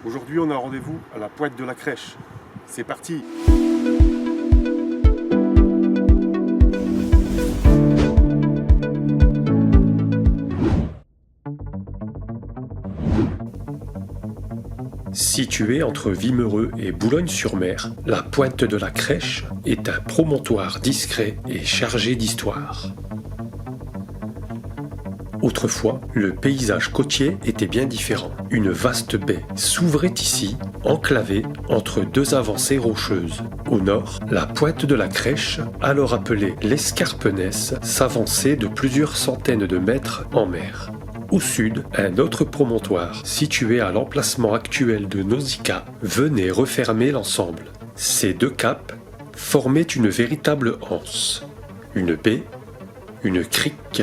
Aujourd'hui, on a rendez-vous à la pointe de la Crèche. C'est parti! Située entre Wimereux et Boulogne-sur-Mer, la pointe de la Crèche est un promontoire discret et chargé d'histoire. Autrefois, le paysage côtier était bien différent. Une vaste baie s'ouvrait ici, enclavée entre deux avancées rocheuses. Au nord, la pointe de la Crèche, alors appelée l'Escarpenès, s'avançait de plusieurs centaines de mètres en mer. Au sud, un autre promontoire, situé à l'emplacement actuel de Nausicaa, venait refermer l'ensemble. Ces deux caps formaient une véritable anse. Une baie, une crique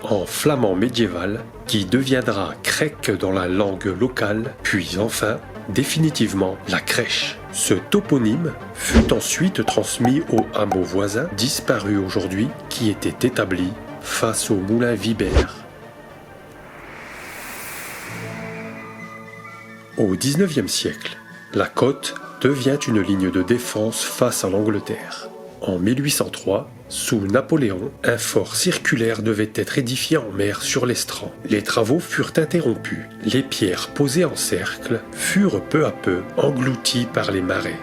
en flamand médiéval, qui deviendra crec dans la langue locale, puis enfin, définitivement, la Crèche. Ce toponyme fut ensuite transmis au hameau voisin, disparu aujourd'hui, qui était établi face au moulin Vibert. Au XIXe siècle, la côte devient une ligne de défense face à l'Angleterre. En 1803, sous Napoléon, un fort circulaire devait être édifié en mer sur l'estran. Les travaux furent interrompus. Les pierres posées en cercle furent peu à peu englouties par les marées.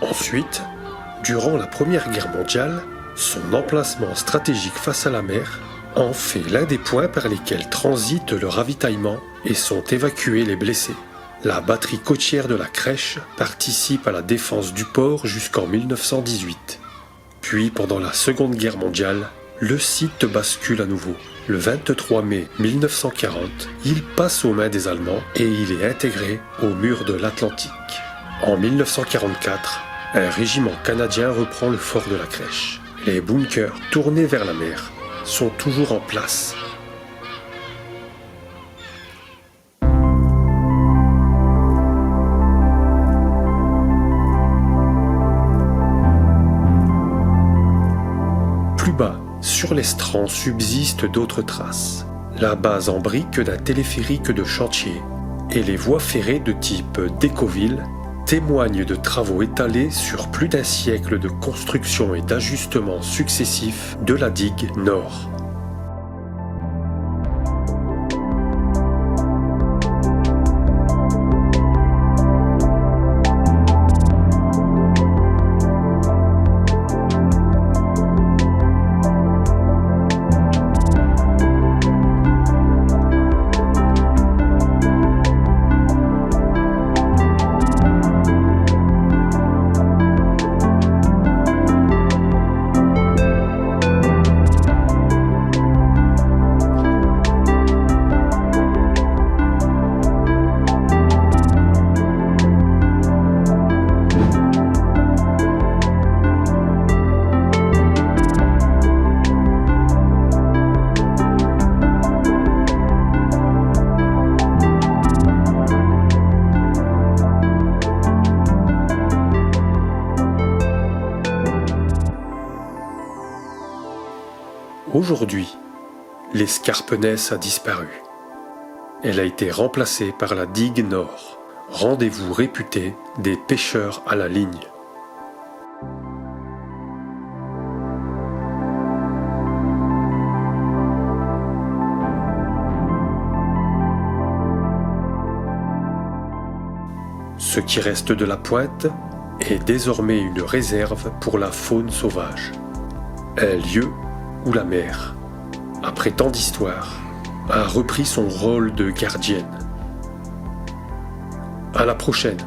Ensuite, durant la Première Guerre mondiale, son emplacement stratégique face à la mer en fait l'un des points par lesquels transite le ravitaillement et sont évacués les blessés. La batterie côtière de la Crèche participe à la défense du port jusqu'en 1918. Puis, pendant la Seconde Guerre mondiale, le site bascule à nouveau. Le 23 mai 1940, il passe aux mains des Allemands et il est intégré au mur de l'Atlantique. En 1944, un régiment canadien reprend le fort de la Crèche. Les bunkers tournés vers la mer sont toujours en place. Plus bas, sur l'estran, subsistent d'autres traces. La base en briques d'un téléphérique de chantier et les voies ferrées de type Décauville témoignent de travaux étalés sur plus d'un siècle de construction et d'ajustements successifs de la digue Nord. Aujourd'hui, l'Escarpenès a disparu. Elle a été remplacée par la digue Nord, rendez-vous réputé des pêcheurs à la ligne. Ce qui reste de la pointe est désormais une réserve pour la faune sauvage. Un lieu où la mer, après tant d'histoires, a repris son rôle de gardienne. À la prochaine!